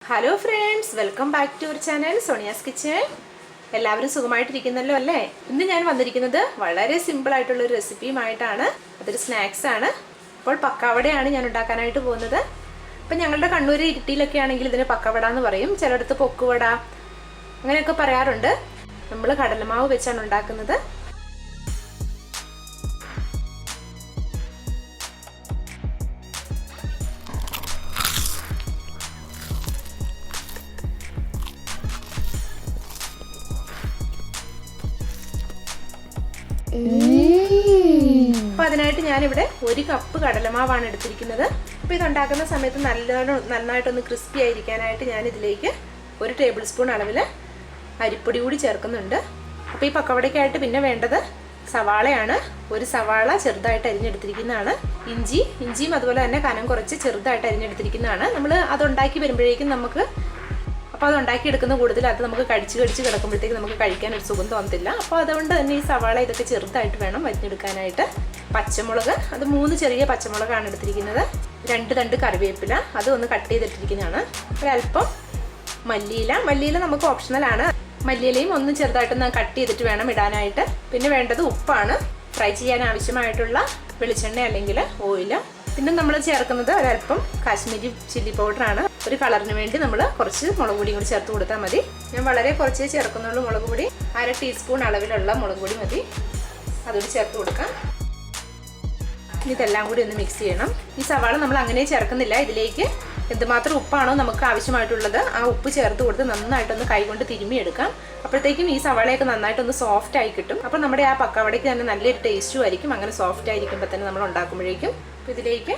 Hello friends, welcome back to our channel Sonia's kitchen. എല്ലാവരും സുഖമായിട്ടിരിക്കുന്നല്ലോ അല്ലേ? ഇന്ന് ഞാൻ വന്നിരിക്കുന്നത് വളരെ സിമ്പിളായിട്ടുള്ളൊരു റെസിപ്പിയുമായിട്ടാണ്. അതൊരു സ്നാക്സ് ആണ്. അപ്പോൾ പക്കാവടയാണ് ഞാൻ ഉണ്ടാക്കാനായിട്ട് പോകുന്നത്. അപ്പം ഞങ്ങളുടെ കണ്ണൂർ ഇരിട്ടിയിലൊക്കെ ആണെങ്കിൽ ഇതിന് പക്കവട എന്ന് പറയും, ചിലയിടത്ത് പൊക്കുവട അങ്ങനെയൊക്കെ പറയാറുണ്ട്. നമ്മൾ കടലമാവ് വെച്ചാണ് ഉണ്ടാക്കുന്നത്. അപ്പൊ അതിനായിട്ട് ഞാനിവിടെ 1 കപ്പ് കടലമാവാണ് എടുത്തിരിക്കുന്നത്. അപ്പൊ ഇതുണ്ടാക്കുന്ന സമയത്ത് നന്നായിട്ടൊന്ന് ക്രിസ്പി ആയിരിക്കാനായിട്ട് ഞാൻ ഇതിലേക്ക് 1 ടേബിൾ സ്പൂൺ അളവിൽ അരിപ്പൊടി കൂടി ചേർക്കുന്നുണ്ട്. അപ്പോൾ ഈ പക്കവടയ്ക്കായിട്ട് പിന്നെ വേണ്ടത് സവാളയാണ്. 1 സവാള ചെറുതായിട്ട് അരിഞ്ഞെടുത്തിരിക്കുന്നതാണ്. ഇഞ്ചിയും അതുപോലെ തന്നെ കനം കുറച്ച് ചെറുതായിട്ട് അരിഞ്ഞെടുത്തിരിക്കുന്നതാണ്. നമ്മൾ അതുണ്ടാക്കി വരുമ്പോഴേക്കും നമുക്ക് അപ്പോൾ അത് ഉണ്ടാക്കിയെടുക്കുന്ന കൂടുതൽ അത് നമുക്ക് കടിച്ച് കിടക്കുമ്പോഴത്തേക്ക് നമുക്ക് കഴിക്കാൻ ഒരു സുഖം തോന്നത്തില്ല. അപ്പോൾ അതുകൊണ്ട് തന്നെ ഈ സവാള ഇതൊക്കെ ചെറുതായിട്ട് വേണം വരിഞ്ഞെടുക്കാനായിട്ട്. പച്ചമുളക്, അത് 3 ചെറിയ പച്ചമുളകാണ് എടുത്തിരിക്കുന്നത്. 2 തണ്ട് കറിവേപ്പില, അതൊന്ന് കട്ട് ചെയ്തിട്ടിരിക്കുന്നതാണ്. ഒരല്പം മല്ലിയില നമുക്ക് ഓപ്ഷണലാണ്. മല്ലിയിലയും ഒന്ന് ചെറുതായിട്ടൊന്ന് കട്ട് ചെയ്തിട്ട് വേണം ഇടാനായിട്ട്. പിന്നെ വേണ്ടത് ഉപ്പാണ്. ഫ്രൈ ചെയ്യാൻ ആവശ്യമായിട്ടുള്ള വെളിച്ചെണ്ണ അല്ലെങ്കിൽ ഓയില്. പിന്നെ നമ്മൾ ചേർക്കുന്നത് ഒരല്പം കാശ്മീരി ചില്ലി പൗഡറാണ്. ഒരു കളറിന് വേണ്ടി നമ്മൾ കുറച്ച് മുളക് പൊടിയും കൂടി ചേർത്ത് കൊടുത്താൽ മതി. ഞാൻ വളരെ കുറച്ചേ ചേർക്കുന്നുള്ളൂ മുളക് പൊടി. 1/2 ടീസ്പൂൺ അളവിലുള്ള മുളക് പൊടി മതി. അതുകൂടി ചേർത്ത് കൊടുക്കാം. ഇതെല്ലാം കൂടി ഒന്ന് മിക്സ് ചെയ്യണം. ഈ സവാള നമ്മൾ അങ്ങനെ ചേർക്കുന്നില്ല. ഇതിലേക്ക് എന്തുമാത്രം ഉപ്പാണോ നമുക്ക് ആവശ്യമായിട്ടുള്ളത് ആ ഉപ്പ് ചേർത്ത് കൊടുത്ത് നന്നായിട്ടൊന്ന് കൈകൊണ്ട് തിരുമ്മിയെടുക്കാം. അപ്പോഴത്തേക്കും ഈ സവാളയൊക്കെ നന്നായിട്ടൊന്ന് സോഫ്റ്റ് ആയി കിട്ടും. അപ്പോൾ നമ്മുടെ ആ പക്കവടയ്ക്ക് തന്നെ നല്ലൊരു ടേസ്റ്റും ആയിരിക്കും. അങ്ങനെ സോഫ്റ്റ് ആയിരിക്കുമ്പോൾ തന്നെ നമ്മൾ ഉണ്ടാക്കുമ്പോഴേക്കും. അപ്പോൾ ഇതിലേക്ക്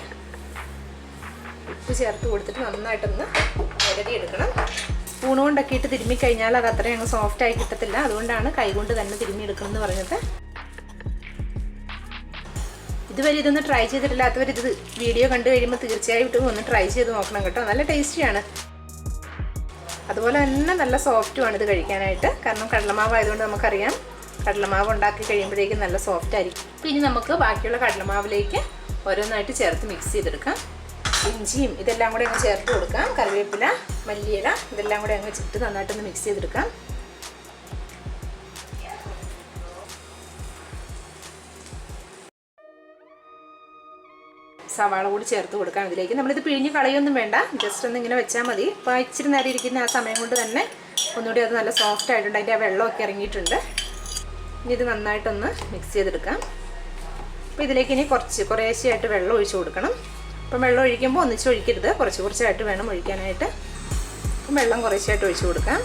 ഉപ്പ് ചേർത്ത് കൊടുത്തിട്ട് നന്നായിട്ടൊന്ന് എടുക്കണം. സ്പൂൺ കൊണ്ടൊക്കെ ഇട്ട് തിരുമ്മിക്കഴിഞ്ഞാൽ അത് അത്രയും അങ്ങ് സോഫ്റ്റ് ആയി കിട്ടത്തില്ല. അതുകൊണ്ടാണ് കൈകൊണ്ട് തന്നെ തിരുമ്മിയെടുക്കണം എന്ന് പറഞ്ഞത്. ഇതുവരെ ഇതൊന്ന് ട്രൈ ചെയ്തിട്ടില്ലാത്തവർ ഇത് വീഡിയോ കണ്ടു കഴിയുമ്പോൾ തീർച്ചയായിട്ടും ഒന്ന് ട്രൈ ചെയ്ത് നോക്കണം കേട്ടോ. നല്ല ടേസ്റ്റിയാണ്. അതുപോലെ തന്നെ നല്ല സോഫ്റ്റുമാണ് ഇത് കഴിക്കാനായിട്ട്. കാരണം കടലമാവ് ആയതുകൊണ്ട് നമുക്കറിയാം കടലമാവ് ഉണ്ടാക്കി കഴിയുമ്പോഴേക്കും നല്ല സോഫ്റ്റ് ആയിരിക്കും. പിന്നെ നമുക്ക് ബാക്കിയുള്ള കടലമാവിലേക്ക് ഓരോന്നായിട്ട് ചേർത്ത് മിക്സ് ചെയ്തെടുക്കാം. ഇഞ്ചിയും ഇതെല്ലാം കൂടെ അങ്ങ് ചേർത്ത് കൊടുക്കാം. കറിവേപ്പില, മല്ലിയില ഇതെല്ലാം കൂടെ അങ്ങ് വെച്ചിട്ട് നന്നായിട്ടൊന്ന് മിക്സ് ചെയ്തെടുക്കാം. സവാള കൂടി ചേർത്ത് കൊടുക്കാം ഇതിലേക്ക്. നമ്മളിത് പിഴിഞ്ഞ് കളയൊന്നും വേണ്ട, ജസ്റ്റ് ഒന്ന് ഇങ്ങനെ വെച്ചാൽ മതി. അപ്പോൾ ഇച്ചിരി നേരം ഇരിക്കുന്ന ആ സമയം കൊണ്ട് തന്നെ ഒന്നുകൂടി അത് നല്ല സോഫ്റ്റ് ആയിട്ടുണ്ട്. അതിൻ്റെ ആ വെള്ളമൊക്കെ ഇറങ്ങിയിട്ടുണ്ട്. ഇനി ഇത് നന്നായിട്ടൊന്ന് മിക്സ് ചെയ്തെടുക്കാം. അപ്പോൾ ഇതിലേക്ക് ഇനി കുറേശ്ശെയായിട്ട് വെള്ളം ഒഴിച്ച് കൊടുക്കണം. അപ്പം വെള്ളം ഒഴിക്കുമ്പോൾ ഒന്നിച്ച് ഒഴിക്കരുത്, കുറച്ചായിട്ട് വേണം ഒഴിക്കാനായിട്ട്. അപ്പം വെള്ളം കുറേശ്ശെയായിട്ട് ഒഴിച്ച് കൊടുക്കാം.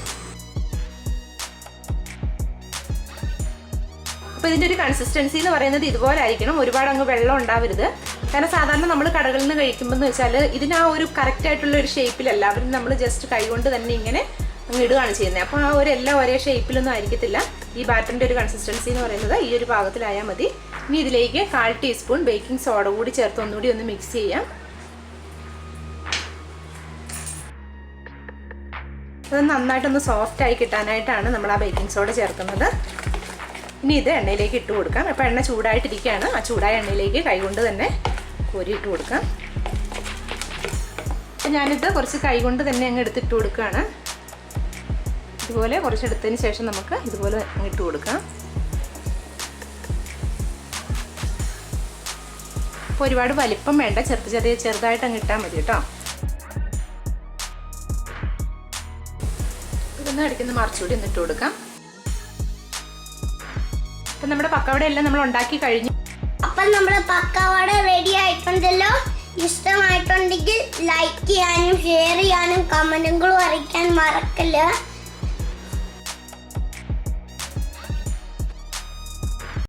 അപ്പോൾ ഇതിൻ്റെ ഒരു കൺസിസ്റ്റൻസി എന്ന് പറയുന്നത് ഇതുപോലെ ആയിരിക്കണം. ഒരുപാട് അങ്ങ് വെള്ളം ഉണ്ടാവരുത്. കാരണം സാധാരണ നമ്മൾ കടകളിൽ നിന്ന് കഴിക്കുമ്പോൾ എന്ന് വെച്ചാൽ ഇതിന് ആ ഒരു കറക്റ്റായിട്ടുള്ള ഒരു ഷേപ്പിലല്ല, അവർ നമ്മൾ ജസ്റ്റ് കൈകൊണ്ട് തന്നെ ഇങ്ങനെ അങ്ങ് ഇടുകയാണ് ചെയ്യുന്നത്. അപ്പോൾ ആ ഒരു എല്ലാം ഒരേ ഷേപ്പിലൊന്നും ആയിരിക്കത്തില്ല. ഈ ബാറ്ററിൻ്റെ ഒരു കൺസിസ്റ്റൻസി എന്ന് പറയുന്നത് ഈ ഒരു പാകത്തിലായാൽ മതി. ഇനി ഇതിലേക്ക് 1/4 ടീസ്പൂൺ ബേക്കിംഗ് സോഡ കൂടി ചേർത്ത് ഒന്നുകൂടി ഒന്ന് മിക്സ് ചെയ്യാം. അത് നന്നായിട്ടൊന്ന് സോഫ്റ്റ് ആയി കിട്ടാനായിട്ടാണ് നമ്മൾ ആ ബേക്കിംഗ് സോഡ ചേർക്കുന്നത്. ഇനി ഇത് എണ്ണയിലേക്ക് ഇട്ട് കൊടുക്കാം. അപ്പോൾ എണ്ണ ചൂടായിട്ടിരിക്കുകയാണ്. ആ ചൂടായ എണ്ണയിലേക്ക് കൈകൊണ്ട് തന്നെ കോരിയിട്ട് കൊടുക്കാം. അപ്പോൾ ഞാനിത് കുറച്ച് കൈകൊണ്ട് തന്നെ അങ്ങ് എടുത്തിട്ട് കൊടുക്കുകയാണ്. ഇതുപോലെ കുറച്ചെടുത്തതിന് ശേഷം നമുക്ക് ഇതുപോലെ ഇട്ട് കൊടുക്കാം. അപ്പോൾ ഒരുപാട് വലിപ്പം വേണ്ട, ചെറുതായിട്ട് അങ്ങ് ഇട്ടാൽ മതി കേട്ടോ. ഇതൊന്ന് അടിക്കുന്ന മറിച്ചുകൂടി ഒന്നിട്ട് കൊടുക്കാം. അപ്പം നമ്മുടെ പക്കവട എല്ലാം നമ്മൾ ഉണ്ടാക്കി കഴിഞ്ഞു. അപ്പം നമ്മുടെ പക്കവട റെഡി ആയിട്ടുണ്ടല്ലോ. ഇഷ്ടമായിട്ടുണ്ടെങ്കിൽ ലൈക്ക് ചെയ്യാനും ഷെയർ ചെയ്യാനും കമന്റുകളും അറിയിക്കാൻ മറക്കല്ല.